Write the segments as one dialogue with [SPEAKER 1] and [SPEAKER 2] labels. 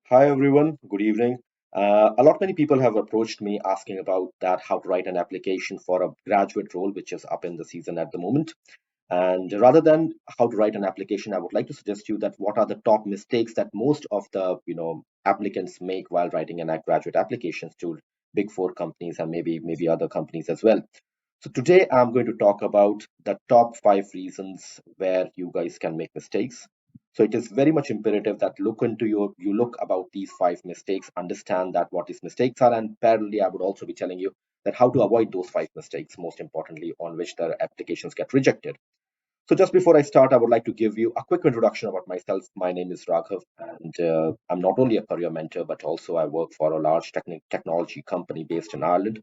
[SPEAKER 1] Hi everyone, good evening. A lot many people have approached me asking about that how to write an application for a graduate role, which is up in the season at the moment. And rather than how to write an application, I would like to suggest you that what are the top mistakes that most of the applicants make while writing an graduate applications to big four companies and maybe other companies as well. So today I'm going to talk about the top five reasons where you guys can make mistakes. So it is very much imperative that you look about these five mistakes, understand that what these mistakes are, and parallelly I would also be telling you that how to avoid those five mistakes, most importantly, on which the applications get rejected. So just before I start, I would like to give you a quick introduction about myself. My name is Raghav, and I'm not only a career mentor, but also I work for a large technology company based in Ireland.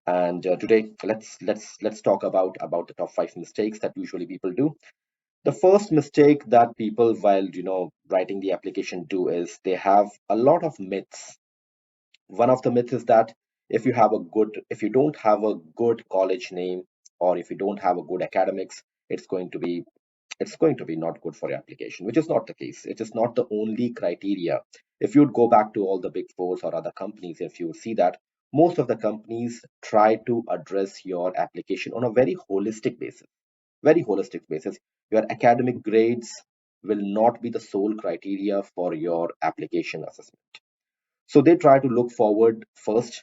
[SPEAKER 1] And today, let's talk about the top five mistakes that usually people do. The first mistake that people, while writing the application, do is they have a lot of myths. One of the myths is that if you don't have a good college name, or if you don't have a good academics, it's going to be it's going to be not good for your application, which is not the case. It is not the only criteria. If you'd go back to all the big fours or other companies, if you would see that most of the companies try to address your application on a very holistic basis. Your academic grades will not be the sole criteria for your application assessment. So they try to look forward first,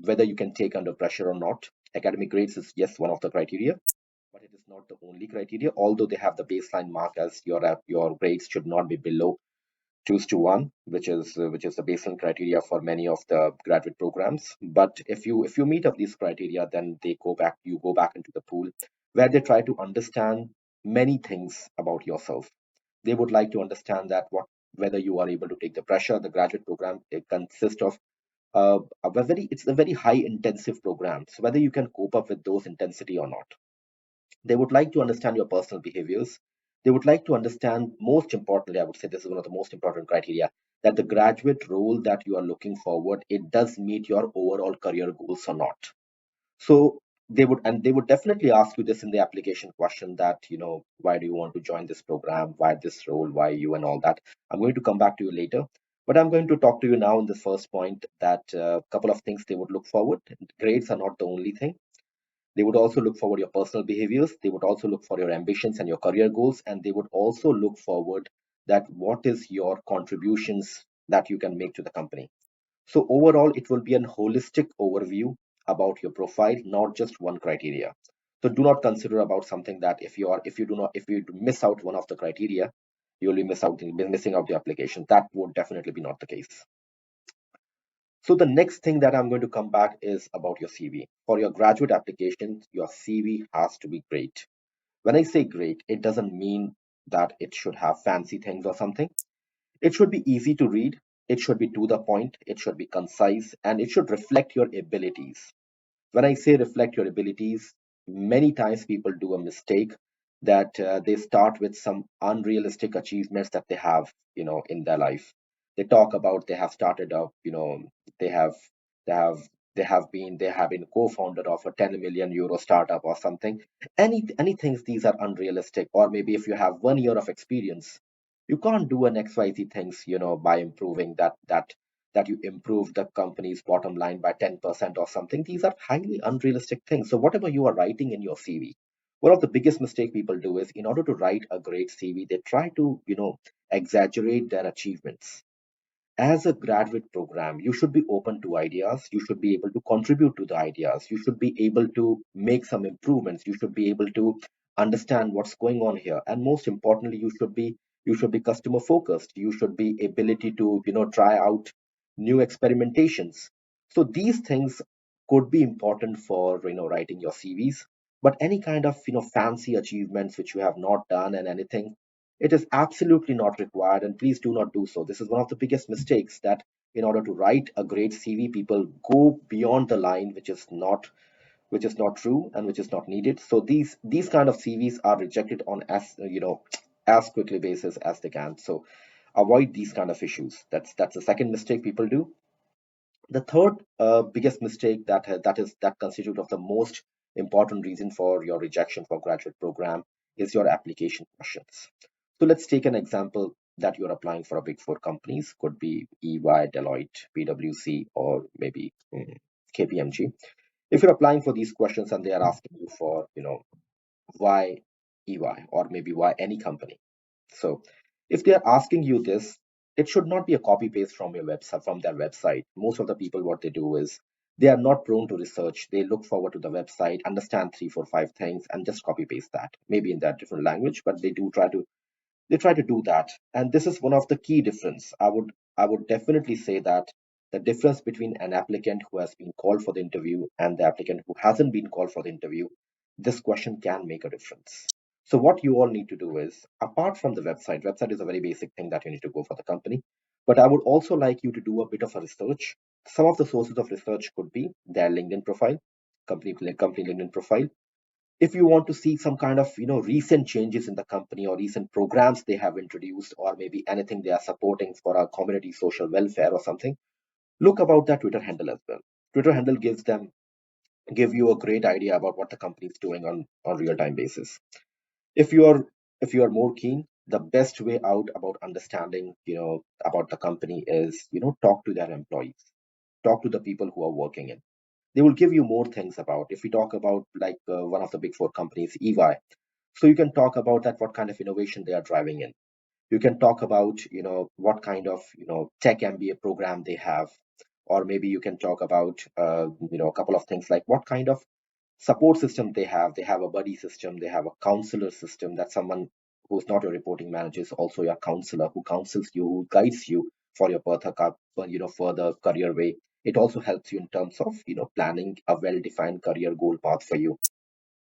[SPEAKER 1] whether you can take under pressure or not. Academic grades is yes one of the criteria, but it is not the only criteria. Although they have the baseline mark as your grades should not be below 2:1, which is the baseline criteria for many of the graduate programs. But if you meet up these criteria, then you go back into the pool where they try to understand many things about yourself. They would like to understand that what whether you are able to take the pressure. The graduate program, it consists of it's a very high intensive program, so whether you can cope up with those intensity or not. They would like to understand your personal behaviors. They would like to understand, most importantly, I would say this is one of the most important criteria, that the graduate role that you are looking forward, it does meet your overall career goals or not. So they would definitely ask you this in the application question, that why do you want to join this program, why this role, why you, and all that. I'm going to come back to you later, but I'm going to talk to you now in this first point, that a couple of things they would look forward. Grades are not the only thing. They would also look forward your personal behaviors. They would also look for your ambitions and your career goals, and they would also look forward that what is your contributions that you can make to the company. So overall, it will be an holistic overview about your profile, not just one criteria. So do not consider about something that if you miss out one of the criteria, you'll be missing out the application. That would definitely be not the case. So the next thing that I'm going to come back is about your CV. For your graduate application, your CV has to be great. When I say great, it doesn't mean that it should have fancy things or something. It should be easy to read, it should be to the point, it should be concise, and it should reflect your abilities. When I say reflect your abilities, many times people do a mistake that they start with some unrealistic achievements that they have, in their life. They talk about they have started up, they have they have they have been co-founder of a 10 million euro startup or something. Any things these are unrealistic. Or maybe if you have 1 year of experience, you can't do an XYZ things, by improving that you improve the company's bottom line by 10% or something. These are highly unrealistic things. So whatever you are writing in your CV, one of the biggest mistake people do is, in order to write a great CV, they try to, exaggerate their achievements. As a graduate program, you should be open to ideas. You should be able to contribute to the ideas. You should be able to make some improvements. You should be able to understand what's going on here. And most importantly, you should be customer focused. You should be ability to, try out new experimentations. So these things could be important for, writing your CVs. But any kind of, fancy achievements which you have not done and anything, it is absolutely not required, and please do not do so. This is one of the biggest mistakes, that in order to write a great CV, people go beyond the line, which is not true and which is not needed. So these kind of CVs are rejected on as quickly basis as they can. So avoid these kind of issues. That's the second mistake people do. The third biggest mistake that constitute of the most important reason for your rejection for graduate program is your application questions. So let's take an example. that you're applying for a big four companies, could be EY, Deloitte, PwC, or maybe KPMG. If you're applying for these questions and they are asking you for, why EY or maybe why any company. So if they are asking you this, it should not be a copy paste from your website, from their website. Most of the people, what they do is they are not prone to research. They look forward to the website, understand three, four, five things, and just copy paste that. Maybe in that different language, but they try to do that. And this is one of the key difference. I would definitely say that the difference between an applicant who has been called for the interview and the applicant who hasn't been called for the interview, this question can make a difference. So what you all need to do is, apart from the website is a very basic thing that you need to go for the company, but I would also like you to do a bit of a research. Some of the sources of research could be their LinkedIn profile, company LinkedIn profile. If you want to see some kind of recent changes in the company or recent programs they have introduced, or maybe anything they are supporting for our community social welfare or something, look about that Twitter handle as well. Twitter handle give you a great idea about what the company is doing on real time basis. If you are if you are more keen, the best way out about understanding about the company is talk to their employees, talk to the people who are working in. They will give you more things about. If we talk about like one of the big four companies, EY, so you can talk about that, what kind of innovation they are driving in. You can talk about what kind of tech MBA program they have, or maybe you can talk about a couple of things like what kind of support system they have. They have a buddy system, they have a counselor system, that someone who's not your reporting manager is also your counselor, who counsels you, who guides you for your further career way. It also helps you in terms of planning a well defined career goal path for you.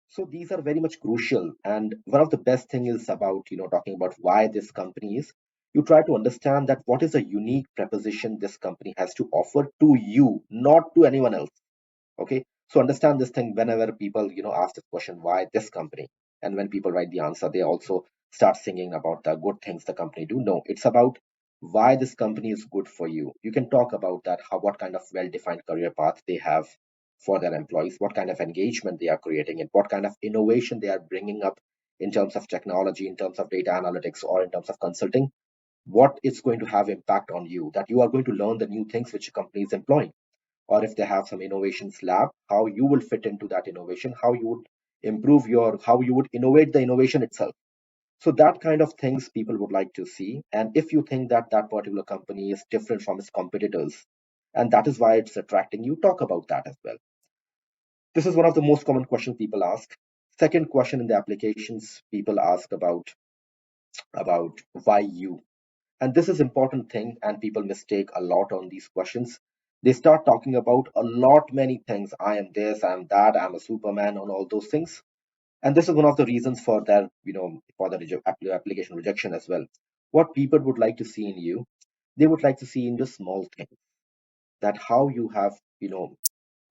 [SPEAKER 1] So these are very much crucial. And one of the best thing is about talking about why this company is, you try to understand that what is a unique proposition this company has to offer to you, not to anyone else. Okay, so understand this thing. Whenever people ask this question, why this company, and when people write the answer, they also start singing about the good things the company do. No, it's about why this company is good for you. You can talk about that, how, what kind of well defined career path they have for their employees, what kind of engagement they are creating, and what kind of innovation they are bringing up in terms of technology, in terms of data analytics, or in terms of consulting. What it's going to have impact on you, that you are going to learn the new things which a company is employing. Or if they have some innovations lab, how you will fit into that innovation, how you would how you would innovate the innovation itself. So that kind of things people would like to see. And if you think that that particular company is different from its competitors, and that is why it's attracting you, talk about that as well. This is one of the most common questions people ask. Second question in the applications, people ask about why you. And this is important thing, and people mistake a lot on these questions. They start talking about a lot many things. I am this, I am that, I'm a superman, on all those things. And this is one of the reasons for their for the application rejection as well. What people would like to see in you, they would like to see in the small things, that how you have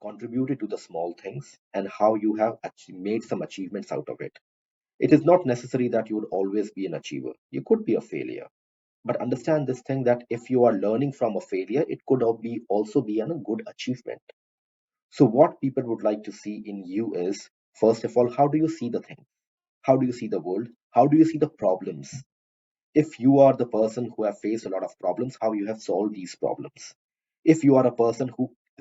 [SPEAKER 1] contributed to the small things, and how you have made some achievements out of it. It is not necessary that you would always be an achiever. You could be a failure, but understand this thing, that if you are learning from a failure, it could also be a good achievement. So what people would like to see in you is, first of all, how do you see the thing? How do you see the world? How do you see the problems? If you are the person who have faced a lot of problems, how you have solved these problems. If you are a person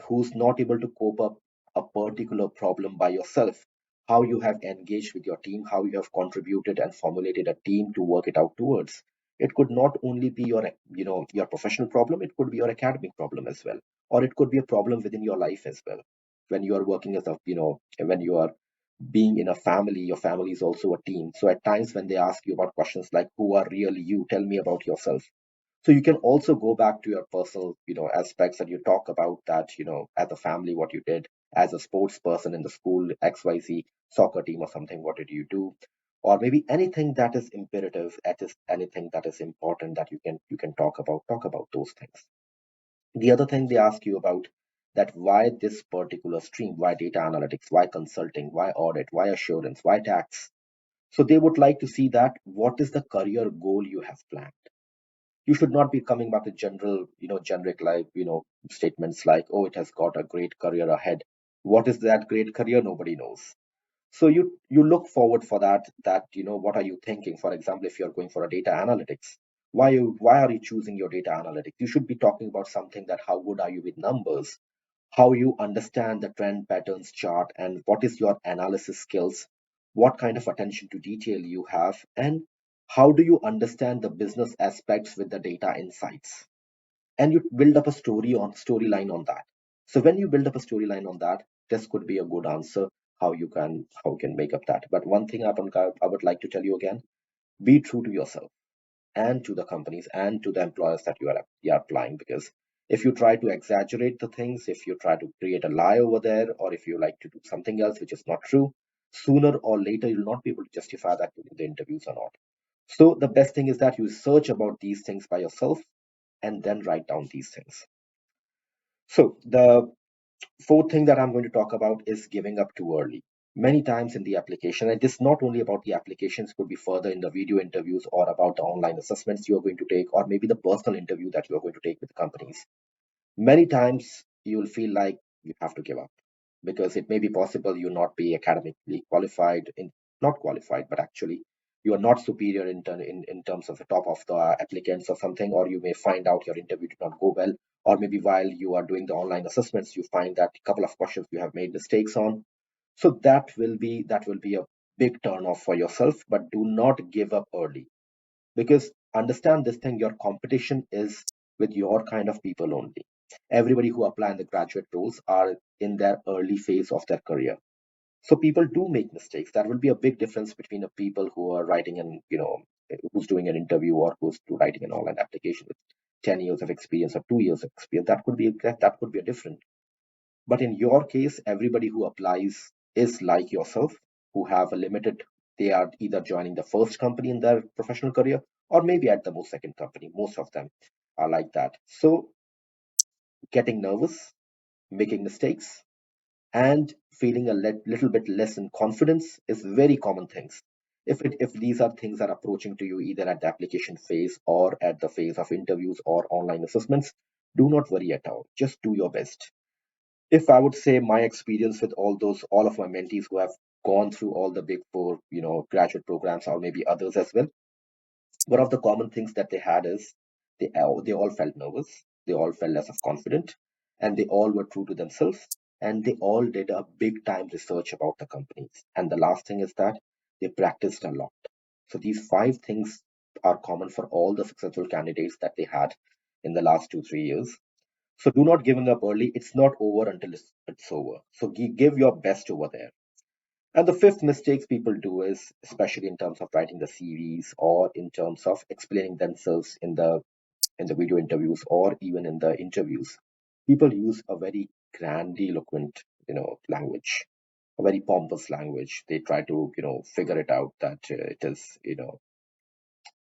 [SPEAKER 1] who's not able to cope up a particular problem by yourself, how you have engaged with your team, how you have contributed and formulated a team to work it out towards. It could not only be your professional problem, it could be your academic problem as well, or it could be a problem within your life as well. When you are working as a when you are being in a family, your family is also a team. So at times when they ask you about questions like, who are really you? Tell me about yourself. So you can also go back to your personal, aspects, and you talk about that, as a family, what you did as a sports person in the school, XYZ soccer team or something, what did you do? Or maybe anything that is imperative, anything that is important that you can talk about those things. The other thing they ask you about, that why this particular stream, why data analytics, why consulting, why audit, why assurance, why tax. So they would like to see that what is the career goal you have planned. You should not be coming back with generic like statements like, oh, it has got a great career ahead. What is that great career? Nobody knows. So you look forward for that, what are you thinking? For example, if you're going for a data analytics, Why are you choosing your data analytics? You should be talking about something that how good are you with numbers, how you understand the trend patterns chart, and what is your analysis skills, what kind of attention to detail you have, and how do you understand the business aspects with the data insights. And you build up a storyline on that. So when you build up a storyline on that, this could be a good answer how you can make up that. But one thing I would like to tell you again, be true to yourself and to the companies and to the employers that you are applying, because if you try to exaggerate the things, if you try to create a lie over there, or if you like to do something else which is not true, sooner or later you'll not be able to justify that during the interviews or not. So the best thing is that you search about these things by yourself and then write down these things. So the fourth thing that I'm going to talk about is giving up too early. Many times in the application, and this is not only about the applications, could be further in the video interviews or about the online assessments you are going to take, or maybe the personal interview that you are going to take with companies. Many times you will feel like you have to give up, because it may be possible you not be academically qualified, in not qualified, but actually you are not superior in terms of the top of the applicants or something, or you may find out your interview did not go well, or maybe while you are doing the online assessments you find that a couple of questions you have made mistakes on. So that will be a big turn off for yourself, but do not give up early, because understand this thing, your competition is with your kind of people only. Everybody who apply in the graduate roles are in their early phase of their career, so people do make mistakes. That will be a big difference between a people who are writing an who's doing an interview or who's writing an online application with 10 years of experience or 2 years of experience. That could be a different. But in your case, everybody who applies is like yourself, who have a limited, they are either joining the first company in their professional career or maybe at the most second company. Most of them are like that. So getting nervous, making mistakes, and feeling a little bit less in confidence is very common things. If these are things that are approaching to you either at the application phase or at the phase of interviews or online assessments, do not worry at all. Just do your best. If I would say my experience with all of my mentees who have gone through all the big four, graduate programs or maybe others as well, one of the common things that they had is they all felt nervous, they all felt less of confident, and they all were true to themselves, and they all did a big time research about the companies. And the last thing is that they practiced a lot. So these five things are common for all the successful candidates that they had in the last 2 3 years. So do not give up early. It's not over until it's over. So give your best over there. And the fifth mistakes people do is, especially in terms of writing the CVs or in terms of explaining themselves in the video interviews or even in the interviews, people use a very grandiloquent, language, a very pompous language. They try to, figure it out that it is,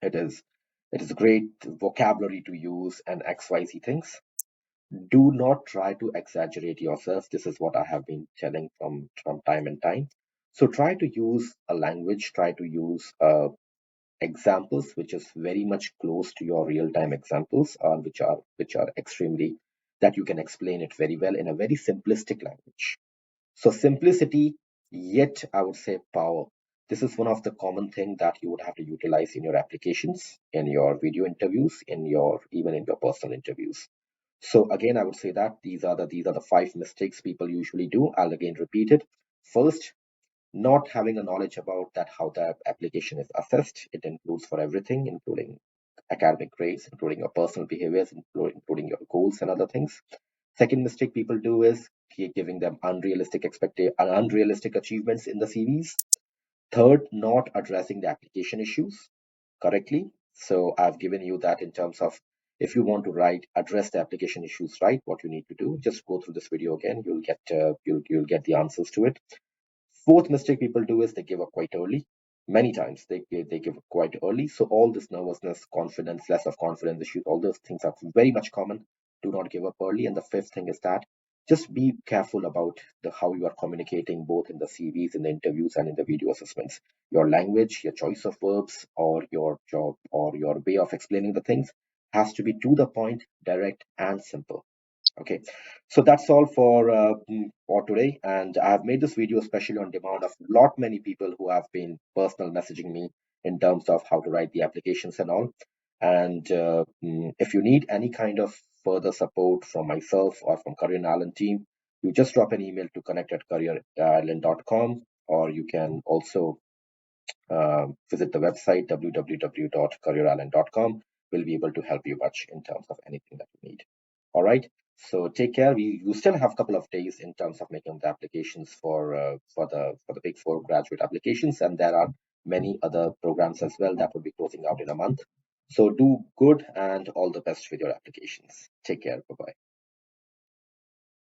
[SPEAKER 1] it is great vocabulary to use and XYZ things. Do not try to exaggerate yourself. This is what I have been telling from time and time. So try to use a language, try to use examples which is very much close to your real time examples, which are extremely, that you can explain it very well in a very simplistic language. So simplicity, yet I would say power. This is one of the common thing that you would have to utilize in your applications, in your video interviews, in your even in your personal interviews. So again, I would say that these are the five mistakes people usually do. I'll again repeat it. First, not having a knowledge about that how the application is assessed. It includes for everything, including academic grades, including your personal behaviors, including your goals and other things. Second mistake people do is giving them unrealistic achievements in the CVs. Third, not addressing the application issues correctly. So I've given you that in terms of, if you want to address the application issues right, what you need to do, just go through this video again. You'll get the answers to it. Fourth mistake people do is they give up quite early. Many times they give up quite early. So all this nervousness, confidence, less of confidence issues, all those things are very much common. Do not give up early. And the fifth thing is that just be careful about the how you are communicating both in the CVs, in the interviews, and in the video assessments. Your language, your choice of verbs, or your job, or your way of explaining the things has to be to the point, direct, and simple. Okay, so that's all for today, and I have made this video especially on demand of lot many people who have been personal messaging me in terms of how to write the applications and all. And if you need any kind of further support from myself or from Career Island team, you just drop an email to connect@careerisland.com, or you can also visit the website www.careerisland.com. We'll be able to help you much in terms of anything that you need. All right. So take care. You still have a couple of days in terms of making the applications for the Big Four graduate applications, and there are many other programs as well that will be closing out in a month. So do good and all the best with your applications. Take care. Bye bye.